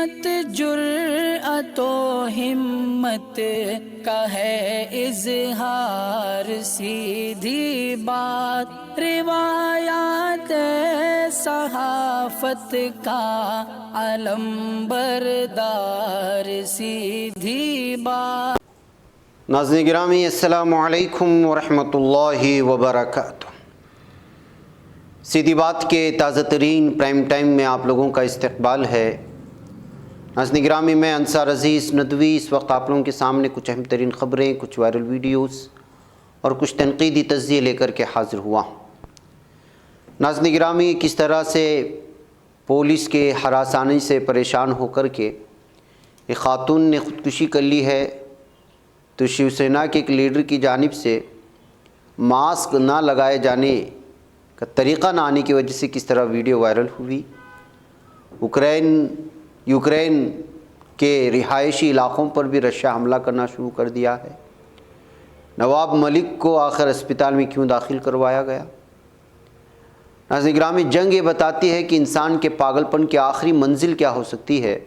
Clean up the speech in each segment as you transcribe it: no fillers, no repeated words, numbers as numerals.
عظمت جرأت و ہمت کا ہے اظہار، سیدھی بات روایات صحافت کا علم بردار، سیدھی بات۔ ناظرین گرامی السلام علیکم ورحمۃ اللہ وبرکاتہ۔ سیدھی بات کے تازہ ترین پرائم ٹائم میں آپ لوگوں کا استقبال ہے۔ ناظرین گرامی میں انصار عزیز ندوی اس وقت آپ لوگوں کے سامنے کچھ اہم ترین خبریں، کچھ وائرل ویڈیوز اور کچھ تنقیدی تجزیے لے کر کے حاضر ہوا ہوں۔ ناظرین گرامی، کس طرح سے پولیس کے ہراسانی سے پریشان ہو کر کے ایک خاتون نے خودکشی کر لی ہے، تو شیو سینا کے ایک لیڈر کی جانب سے ماسک نہ لگائے جانے کا طریقہ نہ آنے کی وجہ سے کس طرح ویڈیو وائرل ہوئی۔ یوکرین کے رہائشی علاقوں پر بھی رشیا حملہ کرنا شروع کر دیا ہے۔ نواب ملک کو آخر اسپتال میں کیوں داخل کروایا گیا؟ ناظرین گرامی، جنگ یہ بتاتی ہے کہ انسان کے پاگل پن کی آخری منزل کیا ہو سکتی ہے۔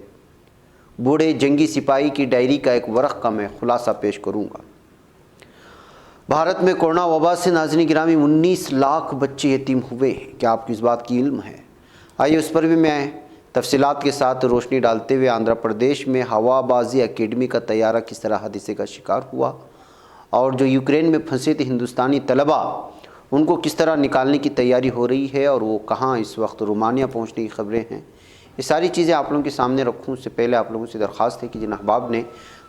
بوڑھے جنگی سپاہی کی ڈائری کا ایک ورق کا میں خلاصہ پیش کروں گا۔ بھارت میں کورونا وبا سے ناظرین گرامی 19 لاکھ بچے یتیم ہوئے ہیں۔ کیا آپ کو اس بات کی علم ہے؟ آئیے اس پر بھی میں تفصیلات کے ساتھ روشنی ڈالتے ہوئے آندھرا پردیش میں ہوا بازی اکیڈمی کا طیارہ کس طرح حادثے کا شکار ہوا، اور جو یوکرین میں پھنسے تھے ہندوستانی طلبہ ان کو کس طرح نکالنے کی تیاری ہو رہی ہے، اور وہ کہاں اس وقت رومانیہ پہنچنے کی خبریں ہیں، یہ ساری چیزیں آپ لوگوں کے سامنے رکھوں اس سے پہلے آپ لوگوں سے درخواست ہے کہ جن احباب نے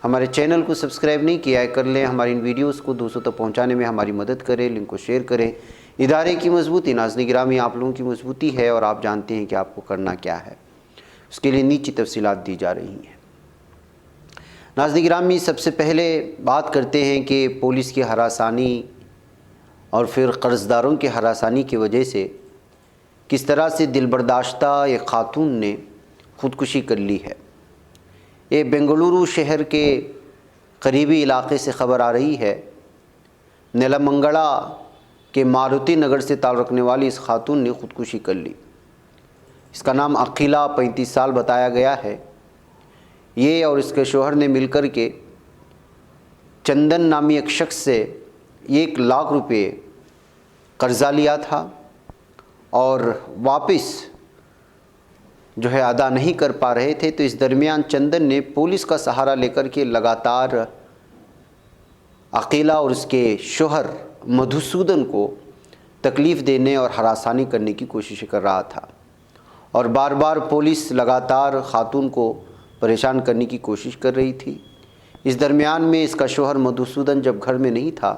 ہمارے چینل کو سبسکرائب نہیں کیا ہے کر لیں، ہماری ان ویڈیوز کو دوستوں تک پہنچانے میں ہماری مدد کریں، لنک کو شیئر کریں۔ ادارے کی مضبوطی، ناظرین گرامی، آپ لوگوں کی مضبوطی ہے، اور آپ جانتے ہیں کہ آپ کو کرنا کیا ہے، اس کے لیے نیچے تفصیلات دی جا رہی ہیں۔ ناظرین گرامی، سب سے پہلے بات کرتے ہیں کہ پولیس کی ہراسانی اور پھر قرض داروں کی ہراسانی کی وجہ سے کس طرح سے دل برداشتہ ایک خاتون نے خودکشی کر لی ہے۔ یہ بنگلورو شہر کے قریبی علاقے سے خبر آ رہی ہے۔ نیلمنگڑا کے ماروتی نگر سے تعلق رکھنے والی اس خاتون نے خودکشی کر لی۔ اس کا نام عقیلہ 35 سال بتایا گیا ہے۔ یہ اور اس کے شوہر نے مل کر کے چندن نامی ایک شخص سے 1 لاکھ روپے قرضہ لیا تھا، اور واپس جو ہے ادا نہیں کر پا رہے تھے، تو اس درمیان چندن نے پولیس کا سہارا لے کر کے لگاتار عقیلہ اور اس کے شوہر مدھوسودن کو تکلیف دینے اور ہراسانی کرنے کی کوشش کر رہا تھا، اور بار بار پولیس لگاتار خاتون کو پریشان کرنے کی کوشش کر رہی تھی۔ اس درمیان میں اس کا شوہر مدھوسودن جب گھر میں نہیں تھا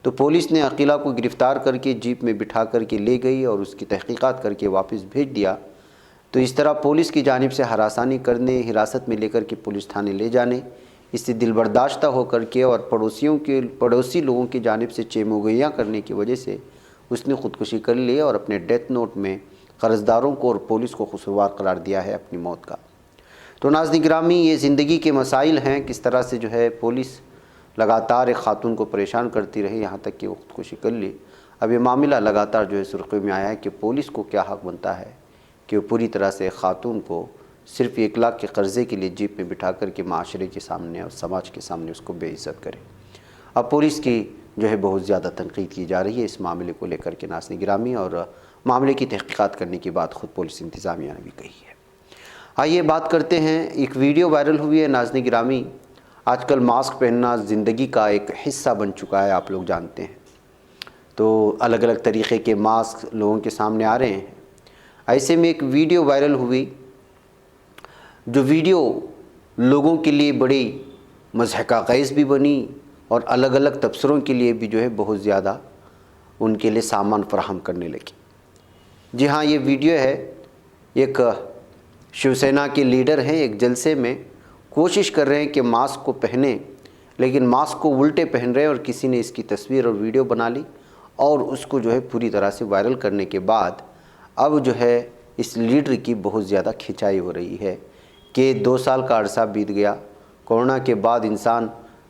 تو پولیس نے عقیلہ کو گرفتار کر کے جیپ میں بٹھا کر کے لے گئی اور اس کی تحقیقات کر کے واپس بھیج دیا۔ تو اس طرح پولیس کی جانب سے ہراسانی کرنے، حراست میں لے کر کے پولیس تھانے لے جانے، اس سے دل برداشتہ ہو کر کے اور پڑوسی لوگوں کی جانب سے چیموگیاں کرنے کی وجہ سے اس نے خودکشی کر لی، اور اپنے ڈیتھ نوٹ میں قرض داروں کو اور پولیس کو قصوروار قرار دیا ہے اپنی موت کا۔ تو ناظرین گرامی، یہ زندگی کے مسائل ہیں، کس طرح سے جو ہے پولیس لگاتار ایک خاتون کو پریشان کرتی رہی یہاں تک کہ وہ خودکشی کر لی۔ اب یہ معاملہ لگاتار جو ہے سرخیوں میں آیا ہے کہ پولیس کو کیا حق بنتا ہے کہ وہ پوری طرح سے خاتون کو صرف 1 لاکھ کے قرضے کے لیے جیپ میں بٹھا کر کے معاشرے کے سامنے اور سماج کے سامنے اس کو بے عزت کرے۔ اب پولیس کی جو ہے بہت زیادہ تنقید کی جا رہی ہے اس معاملے کو لے کر کے ناظرین گرامی، اور معاملے کی تحقیقات کرنے کی بات خود پولیس انتظامیہ نے بھی کہی ہے۔ آئیے بات کرتے ہیں، ایک ویڈیو وائرل ہوئی ہے ناظرین گرامی۔ آج کل ماسک پہننا زندگی کا ایک حصہ بن چکا ہے، آپ لوگ جانتے ہیں، تو الگ الگ طریقے کے ماسک لوگوں کے سامنے آ رہے ہیں۔ ایسے میں ایک ویڈیو وائرل ہوئی، جو ویڈیو لوگوں کے لیے بڑی مضحکہ خیز بھی بنی اور الگ الگ تبصروں کے لیے بھی جو ہے بہت زیادہ ان کے لیے سامان فراہم کرنے لگی۔ جی ہاں، یہ ویڈیو ہے، ایک شیو سینا کے لیڈر ہیں، ایک جلسے میں کوشش کر رہے ہیں کہ ماسک کو پہنیں، لیکن ماسک کو الٹے پہن رہے ہیں، اور کسی نے اس کی تصویر اور ویڈیو بنا لی اور اس کو جو ہے پوری طرح سے وائرل کرنے کے بعد اب جو ہے اس لیڈر کی بہت زیادہ کھنچائی ہو رہی ہے کہ 2 سال کا عرصہ بیت گیا، کورونا کے بعد انسان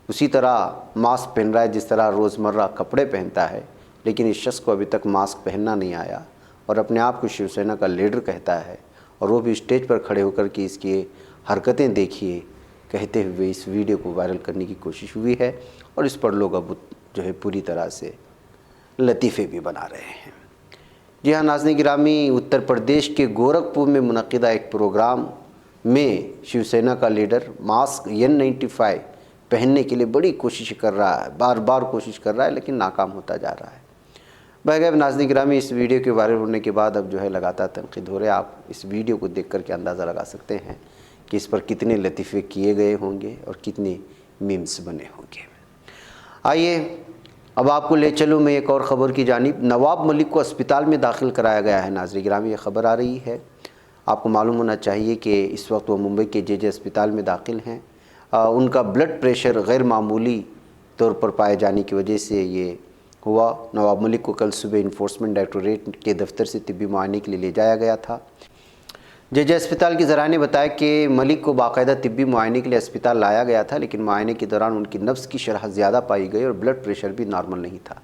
اسی طرح ماسک پہن رہا ہے جس طرح روزمرہ کپڑے پہنتا ہے، لیکن اس شخص کو ابھی تک ماسک پہننا نہیں آیا، اور اپنے آپ کو شیو سینا کا لیڈر کہتا ہے، اور وہ بھی اسٹیج پر کھڑے ہو کر کے اس کی حرکتیں دیکھیے کہتے ہوئے اس ویڈیو کو وائرل کرنے کی کوشش ہوئی ہے، اور اس پر لوگ اب جو ہے پوری طرح سے لطیفے بھی بنا رہے ہیں۔ جی ہاں ناظرین گرامی، اتر پردیش کے گورکھپور میں منعقدہ ایک پروگرام میں شیو سینا کا لیڈر ماسک N95 پہننے کے لیے بڑی کوشش کر رہا ہے، بار بار کوشش کر رہا ہے، لیکن ناکام ہوتا جا رہا ہے۔ بہرحال ناظرین گرامی، اس ویڈیو کے وائرل ہونے کے بعد اب جو ہے لگاتار تنقید ہو رہے ہیں۔ آپ اس ویڈیو کو دیکھ کر کے اندازہ لگا سکتے ہیں کہ اس پر کتنے لطیفے کیے گئے ہوں گے اور کتنے میمز بنے ہوں گے۔ آئیے اب آپ کو لے چلوں میں ایک اور خبر کی جانب۔ نواب ملک کو اسپتال میں داخل کرایا گیا ہے۔ ناظرین گرامی، یہ خبر آ رہی ہے، آپ کو معلوم ہونا چاہیے کہ اس وقت وہ ممبئی کے جے اسپتال میں داخل ہیں۔ ان کا بلڈ پریشر غیر معمولی طور پر پائے جانے کی وجہ سے یہ ہوا۔ نواب ملک کو کل صبح انفورسمنٹ ڈائریکٹوریٹ کے دفتر سے طبی معائنے کے لیے لے جایا گیا تھا۔ جے اسپتال کے ذرائع نے بتایا کہ ملک کو باقاعدہ طبی معائنے کے لیے اسپتال لایا گیا تھا، لیکن معائنے کے دوران ان کی نبض کی شرح زیادہ پائی گئی اور بلڈ پریشر بھی نارمل نہیں تھا،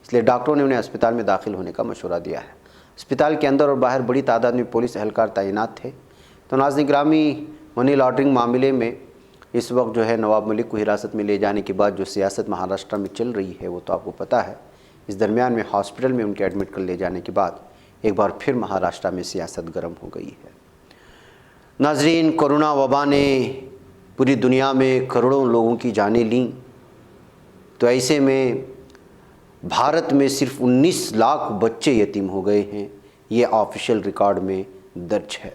اس لیے ڈاکٹروں نے انہیں اسپتال میں داخل ہونے کا مشورہ دیا ہے۔ اسپتال کے اندر اور باہر بڑی تعداد میں پولیس اہلکار تعینات تھے۔ تو ناظرین گرامی، منی لانڈرنگ معاملے میں اس وقت جو ہے نواب ملک کو حراست میں لے جانے کے بعد جو سیاست مہاراشٹر میں چل رہی ہے وہ تو آپ کو پتہ ہے۔ اس درمیان میں ہاسپٹل میں ان کے ایڈمٹ کر لے جانے کے بعد ایک بار پھر مہاراشٹر میں سیاست گرم ہو گئی ہے۔ ناظرین، کورونا وبا نے پوری دنیا میں کروڑوں لوگوں کی جانیں لیں، تو ایسے میں بھارت میں صرف 19 لاکھ بچے یتیم ہو گئے ہیں، یہ آفیشیل ریکارڈ میں درج ہے۔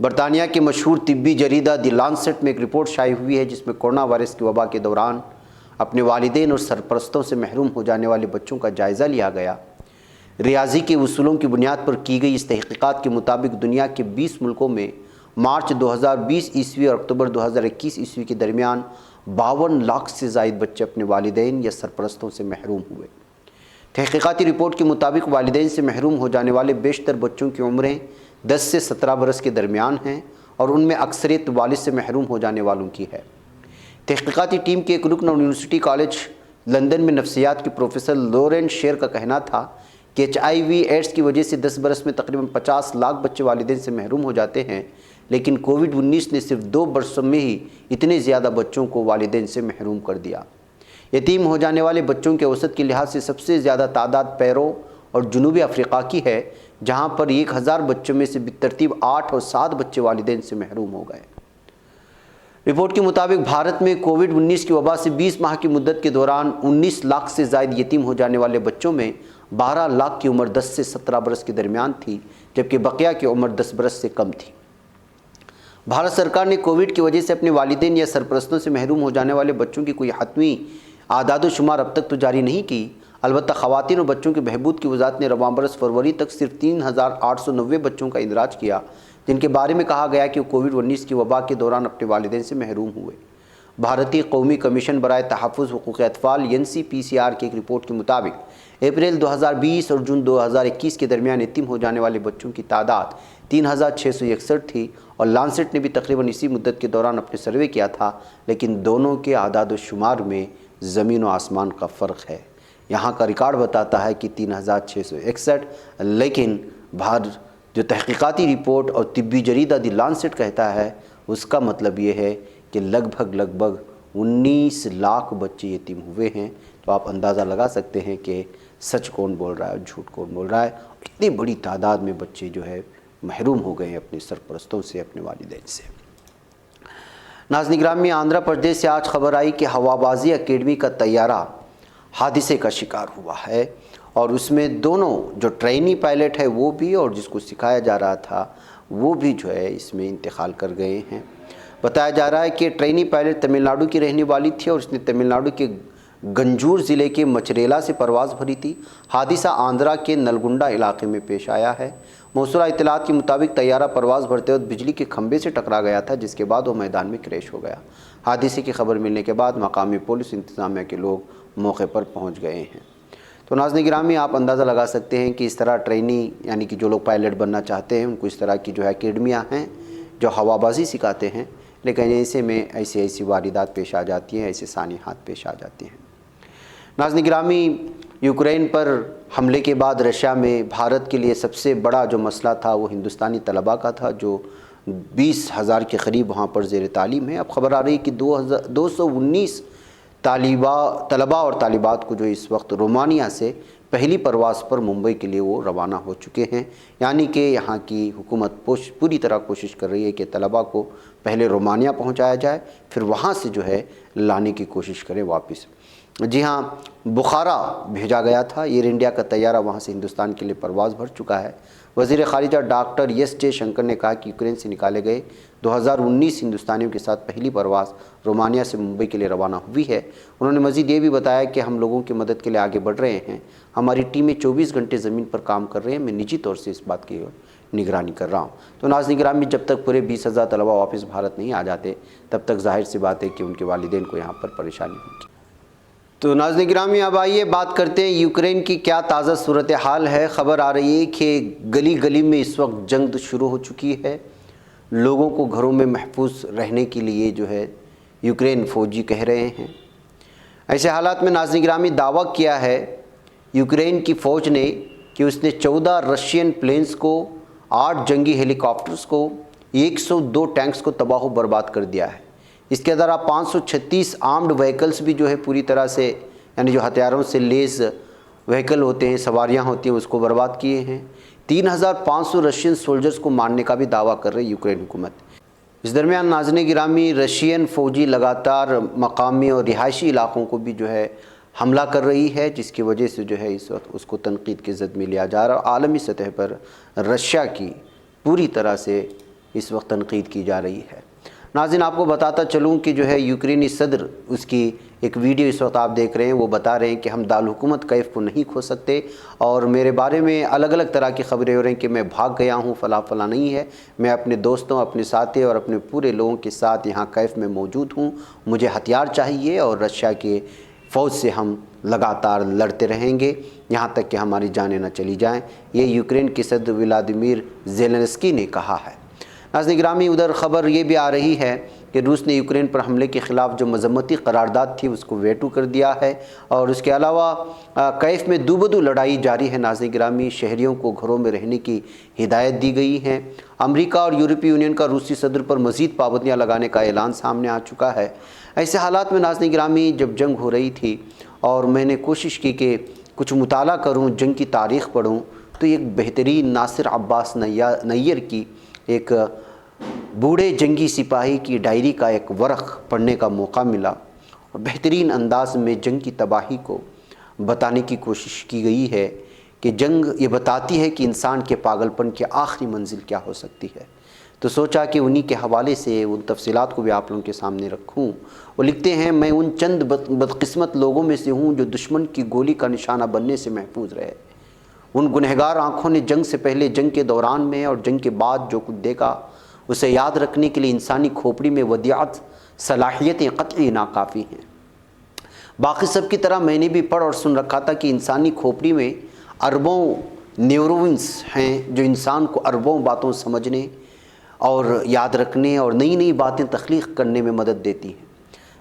برطانیہ کے مشہور طبی جریدہ دی لانسٹ میں ایک رپورٹ شائع ہوئی ہے جس میں کورونا وائرس کی وبا کے دوران اپنے والدین اور سرپرستوں سے محروم ہو جانے والے بچوں کا جائزہ لیا گیا۔ ریاضی کے اصولوں کی بنیاد پر کی گئی اس تحقیقات کے مطابق دنیا کے 20 ملکوں میں مارچ 2020 عیسوی اور اکتوبر 2021 عیسوی کے درمیان 52 لاکھ سے زائد بچے اپنے والدین یا سرپرستوں سے محروم ہوئے۔ تحقیقاتی رپورٹ کے مطابق والدین سے محروم ہو جانے والے بیشتر بچوں کی عمریں 10 سے 17 برس کے درمیان ہیں، اور ان میں اکثریت والد سے محروم ہو جانے والوں کی ہے۔ تحقیقاتی ٹیم کے ایک رکن اور یونیورسٹی کالج لندن میں نفسیات کے پروفیسر لورینس شیر کا کہنا تھا کہ HIV ایڈز کی وجہ سے 10 برس میں تقریباً 50 لاکھ بچے والدین سے محروم ہو جاتے ہیں، لیکن کووڈ-19 نے صرف 2 برسوں میں ہی اتنے زیادہ بچوں کو والدین سے محروم کر دیا۔ یتیم ہو جانے والے بچوں کے اوسط کے لحاظ سے سب سے زیادہ تعداد پیرو اور جنوبی افریقہ کی ہے، جہاں پر 1000 بچوں میں سے بالترتیب 8 اور 7 بچے والدین سے محروم ہو گئے۔ رپورٹ کے مطابق بھارت میں کووڈ-19 کی وبا سے 20 ماہ کی مدت کے دوران 19 لاکھ سے زائد یتیم ہو جانے والے بچوں میں 12 لاکھ کی عمر 10 سے 17 برس کے درمیان تھی، جبکہ بقیہ کی عمر 10 برس سے کم تھی۔ بھارت سرکار نے کووڈ کی وجہ سے اپنے والدین یا سرپرستوں سے محروم ہو جانے والے بچوں کی کوئی حتمی اعداد و شمار اب تک تو جاری نہیں کی۔ البتہ خواتین اور بچوں کے بہبود کی وزارت نے رواں برس فروری تک صرف 3890 بچوں کا اندراج کیا، جن کے بارے میں کہا گیا کہ وہ کووڈ-19 کی وبا کے دوران اپنے والدین سے محروم ہوئے۔ بھارتی قومی کمیشن برائے تحفظ حقوق اطفال NCPCR کی ایک رپورٹ کے مطابق اپریل 2020 اور جون 2021 کے درمیان یتیم ہو جانے والے بچوں کی تعداد 3661 تھی، اور لانسٹ نے بھی تقریباً اسی مدت کے دوران اپنے سروے کیا تھا، لیکن دونوں کے اعداد و شمار میں زمین و آسمان کا فرق ہے۔ یہاں کا ریکارڈ بتاتا ہے کہ 3661، لیکن جو تحقیقاتی رپورٹ اور طبی جریدہ دی لانسٹ کہتا ہے اس کا مطلب یہ ہے کہ لگ بھگ 19 لاکھ بچے یتیم ہوئے ہیں۔ تو آپ اندازہ لگا سکتے ہیں کہ سچ کون بول رہا ہے اور جھوٹ کون بول رہا ہے۔ اتنی بڑی تعداد میں بچے جو ہے محروم ہو گئے ہیں اپنے سرپرستوں سے، اپنے والدین سے۔ ناظرین گرامی، آندھرا پردیش سے آج خبر آئی کہ ہوا بازی اکیڈمی کا طیارہ حادثے کا شکار ہوا ہے، اور اس میں دونوں جو ٹرینی پائلٹ ہے وہ بھی اور جس کو سکھایا جا رہا تھا وہ بھی جو ہے اس میں انتقال کر گئے ہیں۔ بتایا جا رہا ہے کہ ٹرینی پائلٹ تمل ناڈو کی رہنے والی تھی اور اس نے تمل ناڈو کے گنجور ضلع کے مچریلا سے پرواز بھری تھی۔ حادثہ آندھرا کے نلگنڈا علاقے میں پیش آیا ہے۔ موصولہ اطلاعات کے مطابق طیارہ پرواز بھرتے وقت بجلی کے کھمبے سے ٹکرا گیا تھا، جس کے بعد وہ میدان میں کریش ہو گیا۔ حادثے کی خبر ملنے کے بعد مقامی پولیس انتظامیہ کے لوگ موقع پر پہنچ گئے ہیں۔ تو ناظرین گرامی، آپ اندازہ لگا سکتے ہیں کہ اس طرح ٹرینی یعنی کہ جو لوگ پائلٹ بننا چاہتے ہیں ان کو اس طرح کی جو ہے اکیڈمیاں ہیں جو ہوا بازی سکھاتے ہیں، لیکن ایسے میں ایسی واردات پیش آ جاتی ہیں، ایسے سانحات پیش آ جاتے ہیں۔ ناظرین گرامی، یوکرین پر حملے کے بعد رشیا میں بھارت کے لیے سب سے بڑا جو مسئلہ تھا وہ ہندوستانی طلباء کا تھا، جو 20,000 کے قریب وہاں پر زیر تعلیم ہیں۔ اب خبر آ رہی ہے کہ 219 طلباء اور طالبات کو جو اس وقت رومانیہ سے پہلی پرواز پر ممبئی کے لیے وہ روانہ ہو چکے ہیں، یعنی کہ یہاں کی حکومت پوری طرح کوشش کر رہی ہے کہ طلباء کو پہلے رومانیہ پہنچایا جائے، پھر وہاں سے جو ہے لانے کی کوشش کریں واپس۔ جی ہاں، بخارا بھیجا گیا تھا، ایئر انڈیا کا طیارہ وہاں سے ہندوستان کے لیے پرواز بھر چکا ہے۔ وزیر خارجہ ڈاکٹر ایس جے شنکر نے کہا کہ یوکرین سے نکالے گئے 2019 ہندوستانیوں کے ساتھ پہلی پرواز رومانیہ سے ممبئی کے لیے روانہ ہوئی ہے۔ انہوں نے مزید یہ بھی بتایا کہ ہم لوگوں کی مدد کے لیے آگے بڑھ رہے ہیں، ہماری ٹیمیں 24 گھنٹے زمین پر کام کر رہے ہیں، میں نجی طور سے اس بات کی نگرانی کر رہا ہوں۔ تو ناظرین گرامی، جب تک پورے 20,000 طلباء واپس بھارت نہیں آ جاتے تب تک ظاہر سی بات ہے کہ ان کے والدین کو یہاں پر پریشانی ہوگی۔ تو ناظرین گرامی، اب آئیے بات کرتے ہیں یوکرین کی کیا تازہ صورتحال ہے۔ خبر آ رہی ہے کہ گلی گلی میں اس وقت جنگ شروع ہو چکی ہے، لوگوں کو گھروں میں محفوظ رہنے کے لیے جو ہے یوکرین فوجی کہہ رہے ہیں۔ ایسے حالات میں ناظرین گرامی دعویٰ کیا ہے یوکرین کی فوج نے کہ اس نے 14 رشین پلینز کو، 8 جنگی ہیلی کاپٹرز کو، 102 ٹینکس کو تباہ و برباد کر دیا ہے۔ اس کے علاوہ 536 آرمڈ وہیکلز بھی جو ہے پوری طرح سے، یعنی جو ہتھیاروں سے لیس وہیکل ہوتے ہیں، سواریاں ہوتی ہیں، اس کو برباد کیے ہیں۔ 3,500 رشین سولجرز کو مارنے کا بھی دعویٰ کر رہی یوکرین حکومت۔ اس درمیان ناظرین گرامی، رشین فوجی لگاتار مقامی اور رہائشی علاقوں کو بھی جو ہے حملہ کر رہی ہے، جس کی وجہ سے جو ہے اس وقت اس کو تنقید کی زد میں لیا جا رہا ہے، اور عالمی سطح پر رشیا کی پوری طرح سے اس وقت تنقید کی جا رہی ہے۔ ناظرین، آپ کو بتاتا چلوں کہ جو ہے یوکرینی صدر، اس کی ایک ویڈیو اس وقت آپ دیکھ رہے ہیں، وہ بتا رہے ہیں کہ ہم دارالحکومت کیف کو نہیں کھو سکتے، اور میرے بارے میں الگ الگ طرح کی خبریں ہو رہی ہیں کہ میں بھاگ گیا ہوں، فلاں نہیں ہے، میں اپنے دوستوں، اپنے ساتھی اور اپنے پورے لوگوں کے ساتھ یہاں کیف میں موجود ہوں، مجھے ہتھیار چاہیے اور رشیا کے فوج سے ہم لگاتار لڑتے رہیں گے یہاں تک کہ ہماری جانیں نہ چلی جائیں، یہ یوکرین کے صدر ولادیمیر زیلنسکی نے کہا ہے۔ ناظرین گرامی، ادھر خبر یہ بھی آ رہی ہے کہ روس نے یوکرین پر حملے کے خلاف جو مذمتی قرارداد تھی اس کو ویٹو کر دیا ہے، اور اس کے علاوہ کیف میں دو بدو لڑائی جاری ہے۔ ناظرین گرامی، شہریوں کو گھروں میں رہنے کی ہدایت دی گئی ہے۔ امریکہ اور یورپی یونین کا روسی صدر پر مزید پابندیاں لگانے کا اعلان سامنے آ چکا ہے۔ ایسے حالات میں ناظرین گرامی، جب جنگ ہو رہی تھی اور میں نے کوشش کی کہ کچھ مطالعہ کروں، جنگ کی تاریخ پڑھوں، تو ایک بہترین ناصر عباس نیّر کی ایک بوڑھے جنگی سپاہی کی ڈائری کا ایک ورق پڑھنے کا موقع ملا، اور بہترین انداز میں جنگ کی تباہی کو بتانے کی کوشش کی گئی ہے کہ جنگ یہ بتاتی ہے کہ انسان کے پاگل پن کی آخری منزل کیا ہو سکتی ہے۔ تو سوچا کہ انہی کے حوالے سے ان تفصیلات کو بھی آپ لوگوں کے سامنے رکھوں۔ وہ لکھتے ہیں، میں ان چند بدقسمت لوگوں میں سے ہوں جو دشمن کی گولی کا نشانہ بننے سے محفوظ رہے۔ ان گنہگار آنکھوں نے جنگ سے پہلے، جنگ کے دوران میں اور جنگ کے بعد جو کچھ دیکھا، اسے یاد رکھنے کے لیے انسانی کھوپڑی میں ودیعت صلاحیتیں قطعی ناکافی ہیں۔ باقی سب کی طرح میں نے بھی پڑھ اور سن رکھا تھا کہ انسانی کھوپڑی میں اربوں نیورونز ہیں جو انسان کو اربوں باتوں سمجھنے اور یاد رکھنے اور نئی نئی باتیں تخلیق کرنے میں مدد دیتی ہیں۔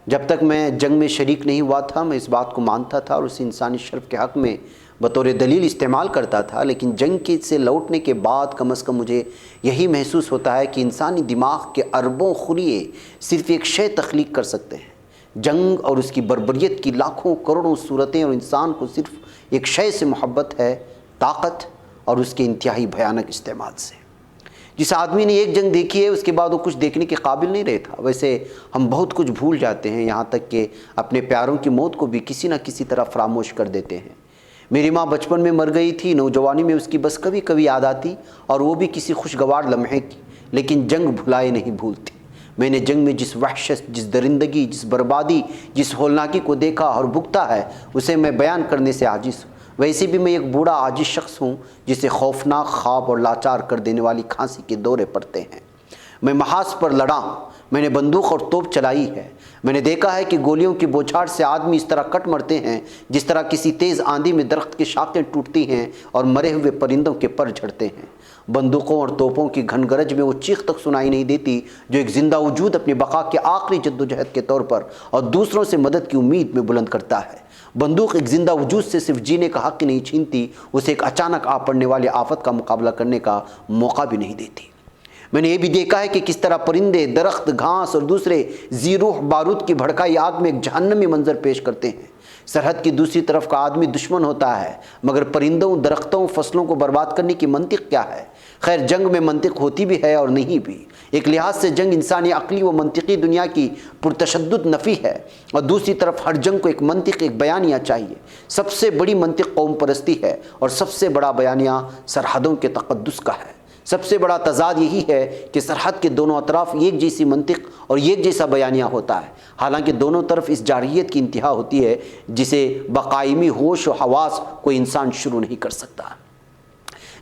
جب تک میں جنگ میں شریک نہیں ہوا تھا، میں اس بات کو مانتا تھا اور اس انسانی شرف کے حق میں بطور دلیل استعمال کرتا تھا، لیکن جنگ سے لوٹنے کے بعد کم از کم مجھے یہی محسوس ہوتا ہے کہ انسانی دماغ کے اربوں خلیے صرف ایک شے تخلیق کر سکتے ہیں، جنگ اور اس کی بربریت کی لاکھوں کروڑوں صورتیں، اور انسان کو صرف ایک شے سے محبت ہے، طاقت اور اس کے انتہائی بھیانک استعمال سے۔ جس آدمی نے ایک جنگ دیکھی ہے اس کے بعد وہ کچھ دیکھنے کے قابل نہیں رہتا۔ ویسے ہم بہت کچھ بھول جاتے ہیں، یہاں تک کہ اپنے پیاروں کی موت کو بھی کسی نہ کسی طرح فراموش کر دیتے ہیں۔ میری ماں بچپن میں مر گئی تھی، نوجوانی میں اس کی بس کبھی کبھی یاد آتی، اور وہ بھی کسی خوشگوار لمحے کی، لیکن جنگ بھلائے نہیں بھولتی۔ میں نے جنگ میں جس وحشت، جس درندگی، جس بربادی، جس ہولناکی کو دیکھا اور بھگتا ہے، اسے میں بیان کرنے سے عاجز ہوں۔ ویسے بھی میں ایک بوڑھا عاجز شخص ہوں جسے خوفناک خواب اور لاچار کر دینے والی کھانسی کے دورے پڑتے ہیں۔ میں محاذ پر لڑا، میں نے بندوق اور توپ چلائی ہے۔ میں نے دیکھا ہے کہ گولیوں کی بوچھاڑ سے آدمی اس طرح کٹ مرتے ہیں جس طرح کسی تیز آندھی میں درخت کی شاخیں ٹوٹتی ہیں اور مرے ہوئے پرندوں کے پر جھڑتے ہیں۔ بندوقوں اور توپوں کی گھن گرج میں وہ چیخ تک سنائی نہیں دیتی جو ایک زندہ وجود اپنی بقا کے آخری جدوجہد کے طور پر اور دوسروں سے مدد کی امید میں بلند کرتا ہے۔ بندوق ایک زندہ وجود سے صرف جینے کا حق ہی نہیں چھینتی، اسے ایک اچانک آ پڑنے والی آفت کا مقابلہ کرنے کا موقع بھی نہیں دیتی۔ میں نے یہ بھی دیکھا ہے کہ کس طرح پرندے، درخت، گھاس اور دوسرے ذیروح بارود کی بھڑکائی آگ میں ایک جہنمی منظر پیش کرتے ہیں۔ سرحد کی دوسری طرف کا آدمی دشمن ہوتا ہے، مگر پرندوں، درختوں، فصلوں کو برباد کرنے کی منطق کیا ہے؟ خیر، جنگ میں منطق ہوتی بھی ہے اور نہیں بھی۔ ایک لحاظ سے جنگ انسانی عقلی و منطقی دنیا کی پرتشدد نفی ہے، اور دوسری طرف ہر جنگ کو ایک منطق، ایک بیانیہ چاہیے۔ سب سے بڑی منطق قوم پرستی ہے، اور سب سے بڑا بیانیہ سرحدوں کے تقدس کا ہے۔ سب سے بڑا تضاد یہی ہے کہ سرحد کے دونوں اطراف ایک جیسی منطق اور ایک جیسا بیانیہ ہوتا ہے، حالانکہ دونوں طرف اس جارحیت کی انتہا ہوتی ہے جسے بقائمی ہوش و حواس کوئی انسان شروع نہیں کر سکتا۔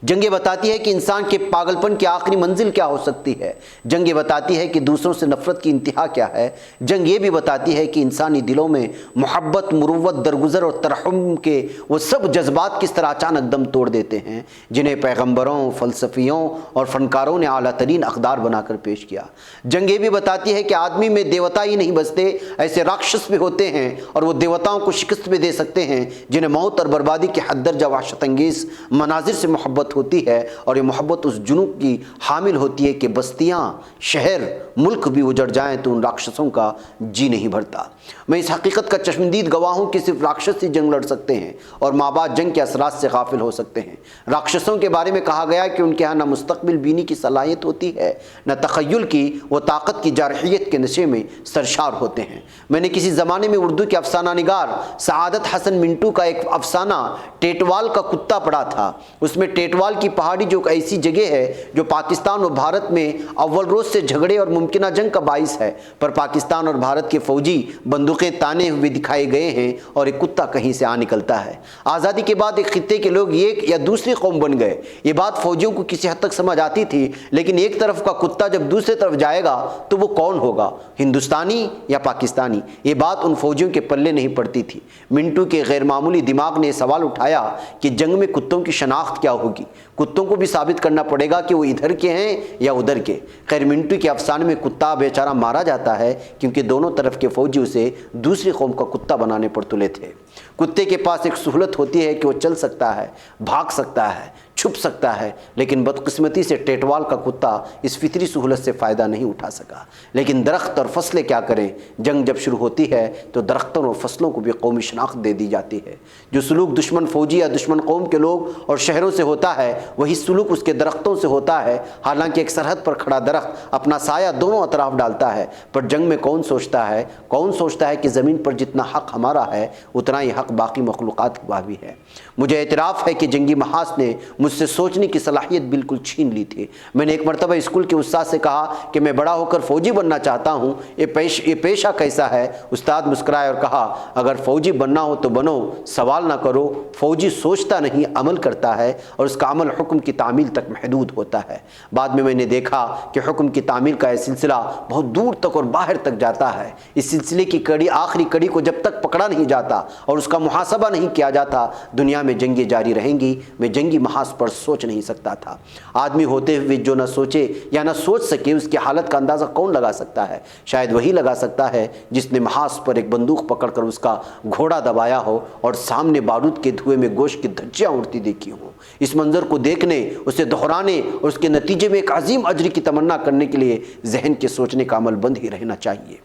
جنگ یہ بتاتی ہے کہ انسان کے پاگل پن کی آخری منزل کیا ہو سکتی ہے۔ جنگ یہ بتاتی ہے کہ دوسروں سے نفرت کی انتہا کیا ہے۔ جنگ یہ بھی بتاتی ہے کہ انسانی دلوں میں محبت، مروت، درگزر اور ترحم کے وہ سب جذبات کس طرح اچانک دم توڑ دیتے ہیں جنہیں پیغمبروں، فلسفیوں اور فنکاروں نے اعلیٰ ترین اقدار بنا کر پیش کیا۔ جنگ یہ بھی بتاتی ہے کہ آدمی میں دیوتا ہی نہیں بستے، ایسے راکشس بھی ہوتے ہیں، اور وہ دیوتاؤں کو شکست بھی دے سکتے ہیں جنہیں موت اور بربادی کے حد درجہ وحشت انگیز مناظر سے محبت ہوتی ہے، اور یہ محبت اس جنون کی حامل ہوتی ہے کہ بستیاں، شہر، ملک بھی اجڑ جائیں تو ان راکشسوں کا جی نہیں بھرتا۔ میں اس حقیقت کا چشمدید گواہ ہوں کہ صرف راکشس ہی جنگ لڑ سکتے ہیں اور مابعد جنگ کے اثرات سے غافل ہو سکتے ہیں۔ راکشسوں کے بارے میں کہا گیا کہ ان کے ہاں نہ مستقبل بینی کی صلاحیت ہوتی ہے، نہ تخیل کی، وہ طاقت کی جارحیت کے نشے میں سرشار ہوتے ہیں۔ میں نے کسی زمانے میں اردو کے افسانہ نگار سعادت حسن منٹو کا ایک افسانہ ٹیٹوال کا کتا پڑھا تھا۔ اس میں ٹیٹوال کی پہاڑی جو ایک ایسی جگہ ہے جو پاکستان اور بھارت میں اول روز سے جھگڑے اور ممکنہ جنگ کا باعث ہے، پر پاکستان اور بھارت کے فوجی بندوقیں تانے ہوئے دکھائے گئے ہیں اور ایک کتا کہیں سے آ نکلتا ہے۔ آزادی کے بعد ایک خطے کے لوگ ایک یا دوسری قوم بن گئے۔ یہ بات فوجیوں کو کسی حد تک سمجھ آتی تھی، لیکن ایک طرف کا کتا جب دوسری طرف جائے گا تو وہ کون ہوگا، ہندوستانی یا پاکستانی؟ یہ بات ان فوجیوں کے پلے نہیں پڑتی تھی۔ منٹو کے غیر معمولی دماغ نے یہ سوال اٹھایا کہ جنگ میں کتوں کی شناخت کیا ہوگی؟ کتوں کو بھی ثابت کرنا پڑے گا کہ وہ ادھر کے ہیں یا ادھر کے۔ خیر، منٹو کے افسانے میں کتا بیچارہ مارا جاتا ہے کیونکہ دونوں طرف کے فوجی اسے دوسری قوم کا کتا بنانے پر تلے تھے۔ کتے کے پاس ایک سہولت ہوتی ہے کہ وہ چل سکتا ہے، بھاگ سکتا ہے، چھپ سکتا ہے، لیکن بدقسمتی سے ٹیٹوال کا کتا اس فطری سہولت سے فائدہ نہیں اٹھا سکا۔ لیکن درخت اور فصلیں کیا کریں؟ جنگ جب شروع ہوتی ہے تو درختوں اور فصلوں کو بھی قومی شناخت دے دی جاتی ہے۔ جو سلوک دشمن فوجی یا دشمن قوم کے لوگ اور شہروں سے ہوتا ہے، وہی سلوک اس کے درختوں سے ہوتا ہے۔ حالانکہ ایک سرحد پر کھڑا درخت اپنا سایہ دونوں اطراف ڈالتا ہے، پر جنگ میں کون سوچتا ہے کہ زمین پر جتنا حق ہمارا ہے اتنا ہی حق باقی مخلوقات کا بھی ہے۔ مجھے اعتراف ہے کہ جنگی محاذ نے مجھ سے سوچنے کی صلاحیت بالکل چھین لی تھی۔ میں نے ایک مرتبہ اسکول کے استاد سے کہا کہ میں بڑا ہو کر فوجی بننا چاہتا ہوں، یہ پیشہ کیسا ہے؟ استاد مسکرائے اور کہا، اگر فوجی بننا ہو تو بنو، سوال نہ کرو۔ فوجی سوچتا نہیں، عمل کرتا ہے، اور اس کا عمل حکم کی تعمیل تک محدود ہوتا ہے۔ بعد میں نے دیکھا کہ حکم کی تعمیل کا یہ سلسلہ بہت دور تک اور باہر تک جاتا ہے۔ اس سلسلے کی آخری کڑی کو جب تک پکڑا نہیں جاتا اور اس کا محاسبہ نہیں کیا جاتا، دنیا میں جنگیں جاری رہیں گی۔ میں جنگی محاذ پر سوچ نہیں سکتا تھا۔ آدمی ہوتے ہوئے جو نہ سوچے یا نہ سوچ سکے، اس کی حالت کا اندازہ کون لگا سکتا ہے؟ شاید وہی لگا سکتا ہے جس نے محاذ پر ایک بندوق پکڑ کر اس کا گھوڑا دبایا ہو اور سامنے بارود کے دھوئے میں گوشت کی دھجیاں اڑتی دیکھی ہوں۔ اس منظر کو دیکھنے، اسے دہرانے اور اس کے نتیجے میں ایک عظیم اجر کی تمنا کرنے کے لیے ذہن کے سوچنے کا عمل بند ہی رہنا چاہیے۔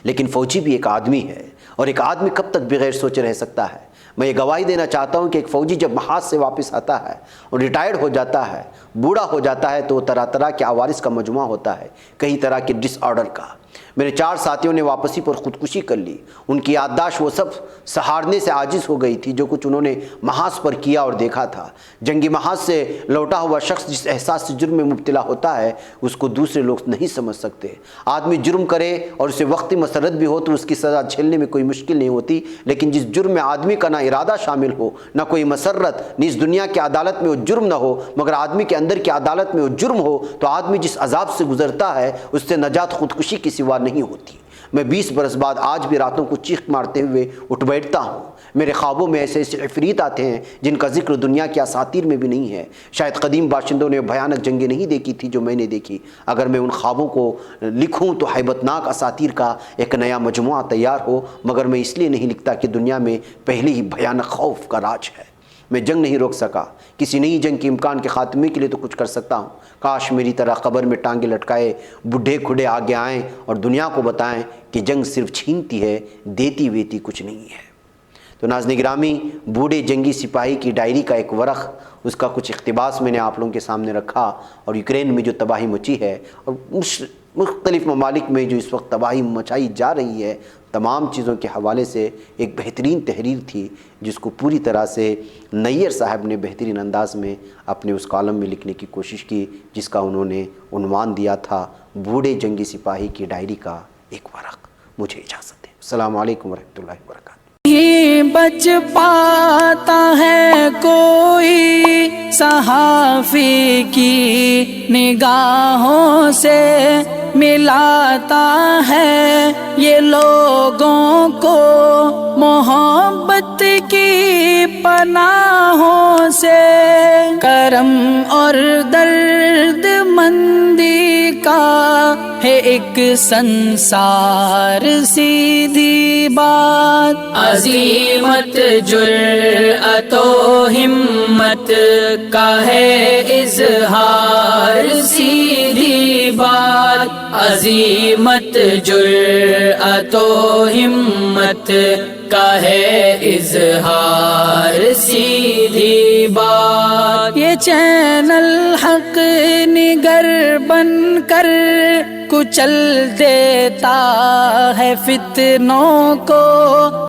لیکن فوجی بھی ایک آدمی ہے، اور ایک آدمی کب تک بغیر سوچے رہ سکتا ہے؟ میں یہ گواہی دینا چاہتا ہوں کہ ایک فوجی جب محاذ سے واپس آتا ہے اور ریٹائرڈ ہو جاتا ہے، بوڑھا ہو جاتا ہے، تو وہ طرح طرح کے عوارض کا مجموعہ ہوتا ہے، کئی طرح کے ڈس آرڈر کا۔ میرے 4 ساتھیوں نے واپسی پر خودکشی کر لی۔ ان کی یادداشت وہ سب سہارنے سے عاجز ہو گئی تھی جو کچھ انہوں نے محاذ پر کیا اور دیکھا تھا۔ جنگی محاذ سے لوٹا ہوا شخص جس احساس سے جرم میں مبتلا ہوتا ہے، اس کو دوسرے لوگ نہیں سمجھ سکتے۔ آدمی جرم کرے اور اسے وقتی مسرت بھی ہو تو اس کی سزا جھیلنے میں کوئی مشکل نہیں ہوتی، لیکن جس جرم میں آدمی کا نہ ارادہ شامل ہو، نہ کوئی مسرت، نہ اس دنیا کی عدالت میں وہ جرم نہ ہو، مگر آدمی کے اندر کی عدالت میں وہ جرم ہو، تو آدمی جس عذاب سے گزرتا ہے اس سے نجات خودکشی کی سوا نہیں ہوتی۔ میں 20 برس بعد آج بھی راتوں کو چیخ مارتے ہوئے اٹھ بیٹھتا ہوں۔ میرے خوابوں میں ایسے عفریت آتے ہیں جن کا ذکر دنیا کی اساطیر میں بھی نہیں ہے۔ شاید قدیم باشندوں نے بھیانک جنگیں نہیں دیکھی تھی جو میں نے دیکھی۔ اگر میں ان خوابوں کو لکھوں تو ہیبت ناک اساطیر کا ایک نیا مجموعہ تیار ہو، مگر میں اس لیے نہیں لکھتا کہ دنیا میں پہلے ہی بھیانک خوف کا راج ہے۔ میں جنگ نہیں روک سکا، کسی نئی جنگ کے امکان کے خاتمے کے لیے تو کچھ کر سکتا ہوں۔ کاش میری طرح قبر میں ٹانگیں لٹکائے بوڑھے کھڑے آگے آئیں اور دنیا کو بتائیں کہ جنگ صرف چھینتی ہے، دیتی ویتی کچھ نہیں ہے۔ تو ناظرین گرامی، بوڑھے جنگی سپاہی کی ڈائری کا ایک ورق، اس کا کچھ اقتباس میں نے آپ لوگوں کے سامنے رکھا، اور یوکرین میں جو تباہی مچی ہے اور مختلف ممالک میں جو اس وقت تباہی مچائی جا رہی ہے، تمام چیزوں کے حوالے سے ایک بہترین تحریر تھی جس کو پوری طرح سے نیّر صاحب نے بہترین انداز میں اپنے اس کالم میں لکھنے کی کوشش کی، جس کا انہوں نے عنوان دیا تھا بوڑھے جنگی سپاہی کی ڈائری کا ایک ورق۔ مجھے اجازت دیں۔ السلام علیکم ورحمۃ اللہ وبرکاتہ۔ نہیں بچ پاتا ہے کوئی صحافی کی نگاہوں سے، ملاتا ہے یہ لوگوں کو محبت کی پناہوں سے، کرم اور درد مندی کا ہے ایک سنسار، سیدھی بات عزیمت جرأت و ہمت کا ہے اظہار، سیدھی بات عزیمت جرأت و ہمت کا ہے اظہار، سیدھی بات۔ یہ چینل حق نگر بن کر کچل دیتا ہے فتنوں کو،